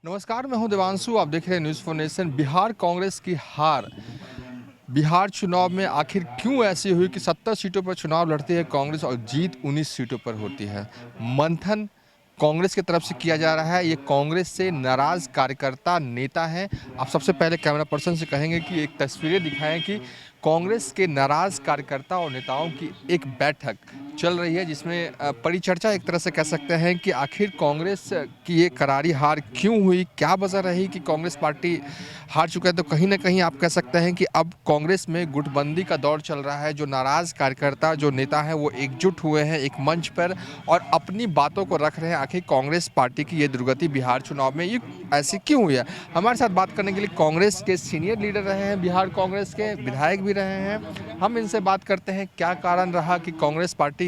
नमस्कार, मैं हूं देवांशु। आप देख रहे हैं news for nation. Bihar Congress की हार। बिहार चुनाव में आखिर क्यों ऐसी हुई कि 70 सीटों पर चुनाव लड़ती है कांग्रेस और जीत 19 सीटों पर होती है। मंथन कांग्रेस की तरफ से किया जा रहा है। ये कांग्रेस से नाराज कार्यकर्ता नेता हैं। आप सबसे पहले कैमरा पर्सन से कहेंगे कि एक तस्वीरें दिखाएं कि कांग्रेस के नाराज कार्यकर्ता और नेताओं की एक बैठक चल रही है, जिसमें परिचर्चा एक तरह से कह सकते हैं कि आखिर कांग्रेस की ये करारी हार क्यों हुई, क्या वजह रही कि कांग्रेस पार्टी हार चुका है। तो कहीं ना कहीं आप कह सकते हैं कि अब कांग्रेस में गुटबंदी का दौर चल रहा है। जो नाराज कार्यकर्ता, जो नेता हैं, वो एकजुट हुए हैं एक मंच पर और अपनी बातों को रख रहे हैं। आखिर कांग्रेस पार्टी की ये दुर्गति बिहार चुनाव में ये ऐसी क्यों हुई है। हमारे साथ बात करने के लिए कांग्रेस के सीनियर लीडर रहे हैं, बिहार कांग्रेस के विधायक भी रहे हैं। हम इनसे बात करते हैं क्या कारण रहा कि कांग्रेस पार्टी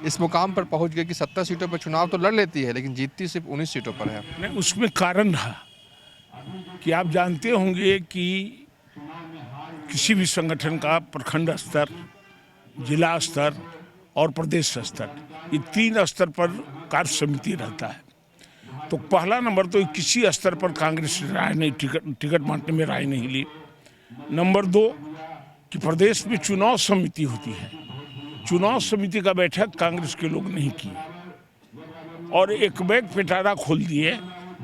इस मुकाम पर पहुंच गई कि 70 सीटों पर चुनाव तो लड़ लेती है लेकिन जीतती सिर्फ 19 सीटों पर है। नहीं, उसमें कारण रहा कि आप जानते होंगे कि किसी भी संगठन का प्रखंड स्तर, जिला स्तर और प्रदेश स्तर, ये 3 स्तर पर कार्य समिति रहता है। तो पहला नंबर तो किसी स्तर पर कांग्रेस राय नहीं, टिकट बांटने में राय नहीं ली। नंबर 2 कि प्रदेश में चुनाव समिति होती है, चुनाव समिति का बैठक कांग्रेस के लोग नहीं किए और एक बैग पिटारा खोल दिए,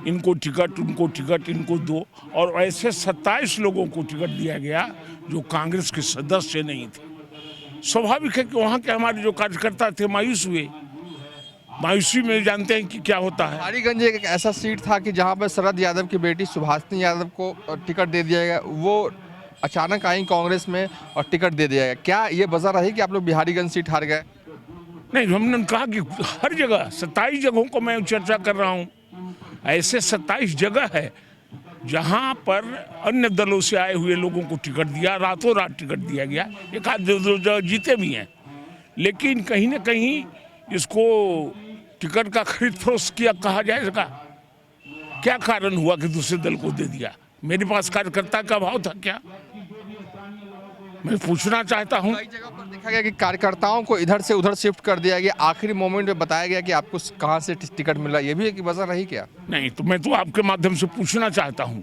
इनको टिकट, उनको टिकट, इनको दो, और ऐसे 27 लोगों को टिकट दिया गया जो कांग्रेस के सदस्य नहीं थे। स्वाभाविक है कि वहाँ के हमारे जो कार्यकर्ता थे मायूस हुए। मायूसी में जानते हैं कि क्या होता है। हरिगंज एक ऐसा सीट था कि जहाँ पर शरद यादव की बेटी सुभाषिनी यादव को टिकट दे दिया गया। वो अचानक आई कांग्रेस में और टिकट दे दिया गया। क्या ये वजह रही कि आप लोग बिहारीगंज सीट हार गए? नहीं, हमने कहा कि हर जगह 27 जगहों को मैं चर्चा कर रहा हूँ। ऐसे 27 जगह है जहाँ पर अन्य दलों से आए हुए लोगों को टिकट दिया, रातों रात टिकट दिया गया। एक आध दो जगह जीते भी हैं, लेकिन कहीं ना कहीं इसको टिकट का खरीद फरोख्त किया कहा जाएगा। क्या कारण हुआ कि दूसरे दल को दे दिया? मेरे पास कार्यकर्ता का भाव था क्या? मैं पूछना चाहता हूं। कई जगह पर देखा गया कि कार्यकर्ताओं को इधर से उधर शिफ्ट कर दिया गया। आखिरी मोमेंट में बताया गया कि आपको कहां से टिकट मिला। ये भी एक वजह रही क्या? नहीं, तो मैं तो आपके माध्यम से पूछना चाहता हूं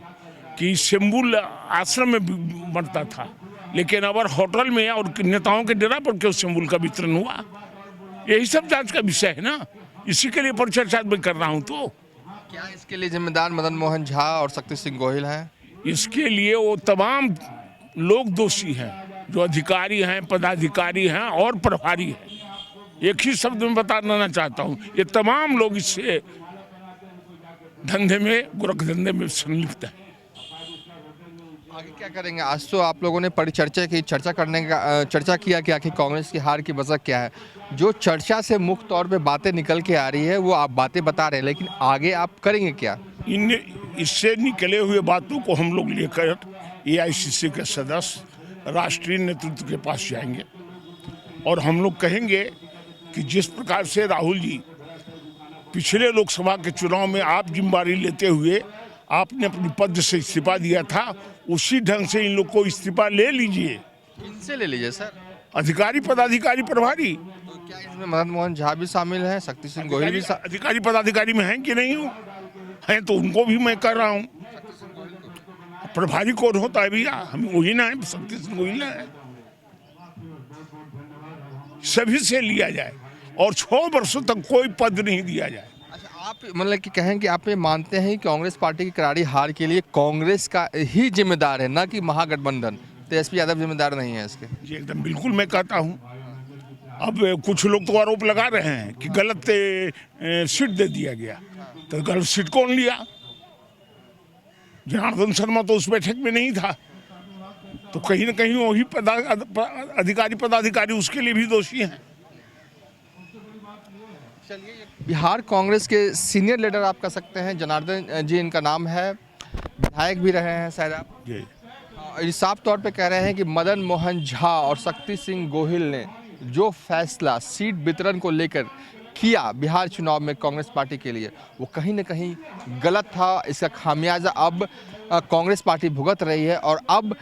कि सिंबुल आश्रम में बनता था, लेकिन अवर होटल में और नेताओं के डेरा पर क्यों सिंबुल का वितरण हुआ? यही सब जांच का विषय है ना। इसी के लिए परिचर्चा में कर रहा हूं। तो क्या इसके लिए जिम्मेदार मदन मोहन झा और शक्ति सिंह गोहिल हैं? इसके लिए वो तमाम लोग दोषी हैं जो अधिकारी हैं, पदाधिकारी हैं और प्रभारी हैं। एक ही शब्द में बताना चाहता हूं, ये तमाम लोग इससे धंधे में, गोरख धंधे में संलिप्त हैं। आगे क्या करेंगे? आज तो आप लोगों ने परिचर्चा की, चर्चा किया कि आखिर कांग्रेस की हार की वजह क्या है। जो चर्चा से मुख्य तौर पे बातें निकल के आ रही है वो आप बातें बता रहे हैं, लेकिन आगे आप करेंगे क्या? इससे निकले हुए बातों को हम लोग लेकर AICC के सदस्य राष्ट्रीय नेतृत्व के पास जाएंगे और हम लोग कहेंगे कि जिस प्रकार से राहुल जी पिछले लोकसभा के चुनाव में आप जिम्मेदारी लेते हुए आपने अपनी पद से इस्तीफा दिया था, उसी ढंग से इन लोग को इस्तीफा ले लीजिए। किनसे ले लीजिए सर? अधिकारी, पदाधिकारी, प्रभारी। तो क्या इसमें मदन मोहन झा भी शामिल हैं, शक्ति सिंह गोहिल भी अधिकारी पदाधिकारी में हैं कि नहीं हो? हैं तो उनको भी मैं कर रहा हूँ। प्रभारी कौन होता है भैया? हम वही ना है, शक्ति सिंह गोहिल ना है। सभी से लिया जाए और 6 वर्षों तक कोई पद नहीं दिया जाए। आप मतलब कि कहें कि आप ये मानते हैं कि कांग्रेस पार्टी की करारी हार के लिए कांग्रेस का ही जिम्मेदार है, ना कि महागठबंधन? तेजस्वी यादव जिम्मेदार नहीं है इसके? जी एकदम बिल्कुल मैं कहता हूँ। अब कुछ लोग तो आरोप लगा रहे हैं कि गलत सीट दे दिया गया। तो गलत सीट कौन लिया? जनार्दन शर्मा तो उस बैठक में नहीं था। तो कहीं ना कहीं वही अधिकारी पदाधिकारी उसके लिए भी दोषी हैं। बिहार कांग्रेस के सीनियर लीडर आप कह सकते हैं, जनार्दन जी इनका नाम है, विधायक भी रहे हैं शायद आप। जी साफ तौर पे कह रहे हैं कि मदन मोहन झा और शक्ति सिंह गोहिल ने जो फैसला सीट वितरण को लेकर किया बिहार चुनाव में कांग्रेस पार्टी के लिए, वो कहीं ना कहीं गलत था। इसका खामियाजा अब कांग्रेस पार्टी भुगत रही है और अब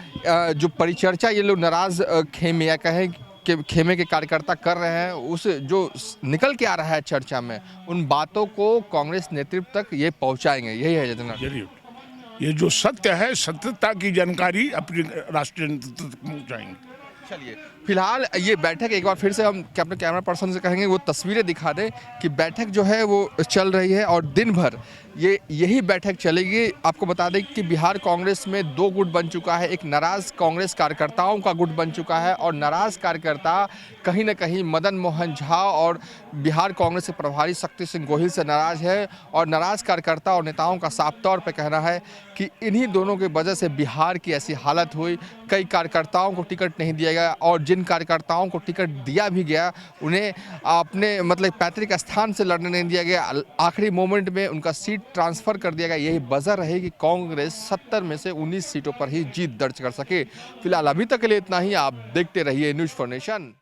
जो परिचर्चा ये लोग नाराज खेमे या कहें के खेमे के कार्यकर्ता कर रहे हैं, उस जो निकल के आ रहा है चर्चा में, उन बातों को कांग्रेस नेतृत्व तक ये पहुंचाएंगे, यही है जनार्दन। जरूर ये जो सत्य है, सत्यता की जानकारी अपने राष्ट्रीय नेतृत्व तक पहुंचाएंगे। चलिए, फिलहाल ये बैठक एक बार फिर से हम अपने कैमरा पर्सन से कहेंगे वो तस्वीरें दिखा दें कि बैठक जो है वो चल रही है और दिन भर यही बैठक चलेगी। आपको बता दें कि बिहार कांग्रेस में 2 गुट बन चुका है, एक नाराज कांग्रेस कार्यकर्ताओं का गुट बन चुका है और नाराज कार्यकर्ता कहीं ना कहीं मदन मोहन झा और बिहार कांग्रेस के प्रभारी शक्ति सिंह गोहिल से नाराज है और नाराज कार्यकर्ता और नेताओं का साफ तौर पर कहना है कि इन्हीं दोनों की वजह से बिहार की ऐसी हालत हुई। कई कार्यकर्ताओं को टिकट नहीं दिया गया और जिन कार्यकर्ताओं को टिकट दिया भी गया उन्हें अपने मतलब पैतृक स्थान से लड़ने नहीं दिया गया, आखिरी मोमेंट में उनका सीट ट्रांसफर कर दिया गया। यही वजह रही कि कांग्रेस 70 में से 19 सीटों पर ही जीत दर्ज कर सके। फिलहाल अभी तक के लिए इतना ही। आप देखते रहिए न्यूज़ फॉर नेशन।